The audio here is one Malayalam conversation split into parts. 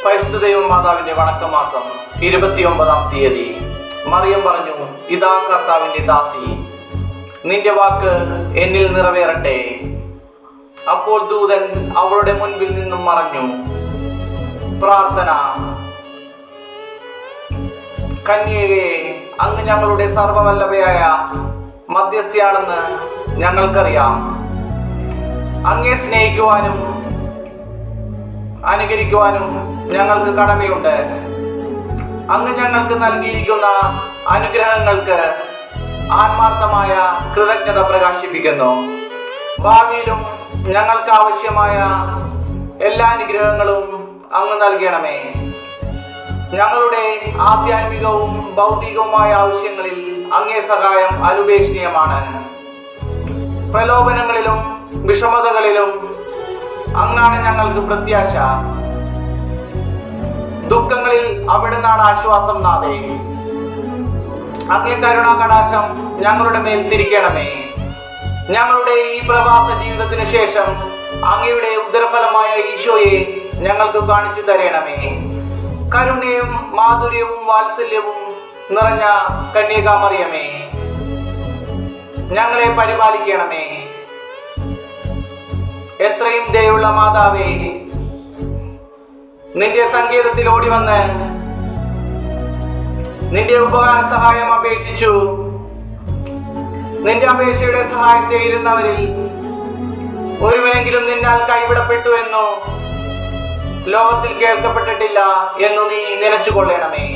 പരിശുദ്ധ ദൈവമാതാവിന്റെ വണക്കമാസം 29-ാം തീയതി. മറിയം പറഞ്ഞു, ഇതാ കർത്താവിന്റെ ദാസി, നിന്റെ വാക്ക് എന്നിൽ നിറവേറട്ടെ. അപ്പോൾ ദൂതൻ അവളുടെ മുൻപിൽ നിന്നും മറഞ്ഞു. പ്രാർത്ഥന. കന്യകയെ, അങ്ങ് ഞങ്ങളുടെ സർവവല്ലഭയായ മധ്യസ്ഥയാണെന്ന് ഞങ്ങൾക്കറിയാം. അങ്ങയെ സ്നേഹിക്കുവാനും അനുകരിക്കുവാനും ഞങ്ങൾക്ക് കടമയുണ്ട്. അങ്ങ് ഞങ്ങൾക്ക് നൽകിയിരിക്കുന്ന അനുഗ്രഹങ്ങൾക്ക് ആത്മാർത്ഥമായ കൃതജ്ഞത പ്രകാശിപ്പിക്കുന്നു. ഭാവിയിലും ഞങ്ങൾക്ക് ആവശ്യമായ എല്ലാ അനുഗ്രഹങ്ങളും അങ്ങ് നൽകണമേ. ഞങ്ങളുടെ ആധ്യാത്മികവും ഭൗതികവുമായ ആവശ്യങ്ങളിൽ അങ്ങേ സഹായം അനുപേക്ഷണീയമാണ്. പ്രലോഭനങ്ങളിലും വിഷമതകളിലും അങ്ങാണ് ഞങ്ങൾക്ക് പ്രത്യാശ. ദുഃഖങ്ങളിൽ അവിടുന്നാണ് ആശ്വാസം. നാഥേ, അങ്ങേ കരുണാ കടാക്ഷം ഞങ്ങളുടെ മേൽ തിരിക്കണമേ. ഞങ്ങളുടെ ഈ പ്രവാസ ജീവിതത്തിന് ശേഷം അങ്ങയുടെ ഉദരഫലമായ ഈശോയെ ഞങ്ങൾക്ക് കാണിച്ചു തരണമേ. കരുണയും മാധുര്യവും വാത്സല്യവും നിറഞ്ഞ കന്യകാമറിയമേ, ഞങ്ങളെ പരിപാലിക്കണമേ. എത്രയും ദയുള്ള മാതാവേ, നിന്റെ സങ്കേതത്തിൽ ഓടി വന്ന് നിന്റെ ഉപകാര സഹായം അപേക്ഷിച്ചു. നിന്റെ അപേക്ഷയുടെ സഹായത്തെ ഇരുന്നവരിൽ ഒരുവനെങ്കിലും നിന്നാൽ കൈവിടപ്പെട്ടു എന്നോ ലോകത്തിൽ കേൾക്കപ്പെട്ടിട്ടില്ല എന്നു നീ നനച്ചുകൊള്ളണമേ.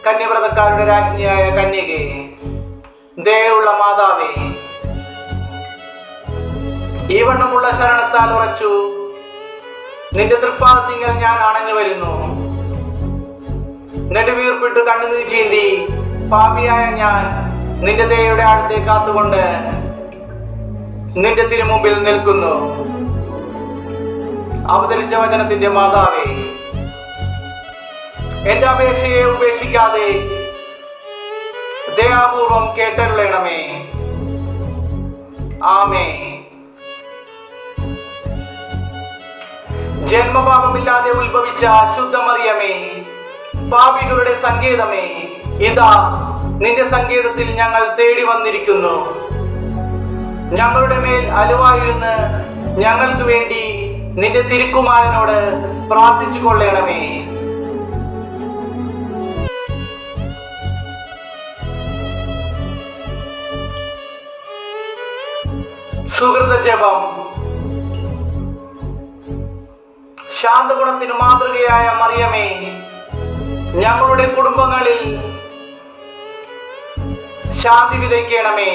കന്യവ്രതക്കാരുടെ രാജ്ഞിയായ കന്യകേ, ദയുള്ള മാതാവേ, ഈ വണ്ണമുള്ള ശരണത്താൽ ഉറച്ചു നിന്റെ തൃപ്പാദത്തിങ്കൽ ഞാൻ അണഞ്ഞു വരുന്നു. നെടുവീർപ്പിട്ട് കണ്ണുനീർ ചീന്തി പാപിയായ ഞാൻ നിന്റെ ദയയുടെ അടുത്തെ കാത്തുകൊണ്ട് നിന്റെ തിരുമുമ്പിൽ നിൽക്കുന്നു. അവതരിച്ച വചനത്തിന്റെ മാതാവേ, എന്റെ അപേക്ഷയെ ഉപേക്ഷിക്കാതെ ദയാപൂർവം കേട്ടരുളണമേ. ആമേ. ജന്മപാപമില്ലാതെ ഉത്ഭവിച്ച ശുദ്ധമറിയമേ, പാപികളുടെ സങ്കേതമേ, ഇതാ നിന്റെ സങ്കേതത്തിൽ ഞങ്ങൾ തേടി വന്നിരിക്കുന്നു. ഞങ്ങളുടെ മേൽ അലുവായിരുന്ന് ഞങ്ങൾക്ക് വേണ്ടി നിന്റെ തിരുക്കുമാരനോട് പ്രാർത്ഥിച്ചു കൊള്ളണമേ. സുഹൃത ജപം. ശാന്തഗുണത്തിന് മാതൃകയായ മറിയമേ, ഞങ്ങളുടെ കുടുംബങ്ങളിൽ ശാന്തി വിതയ്ക്കണമേ.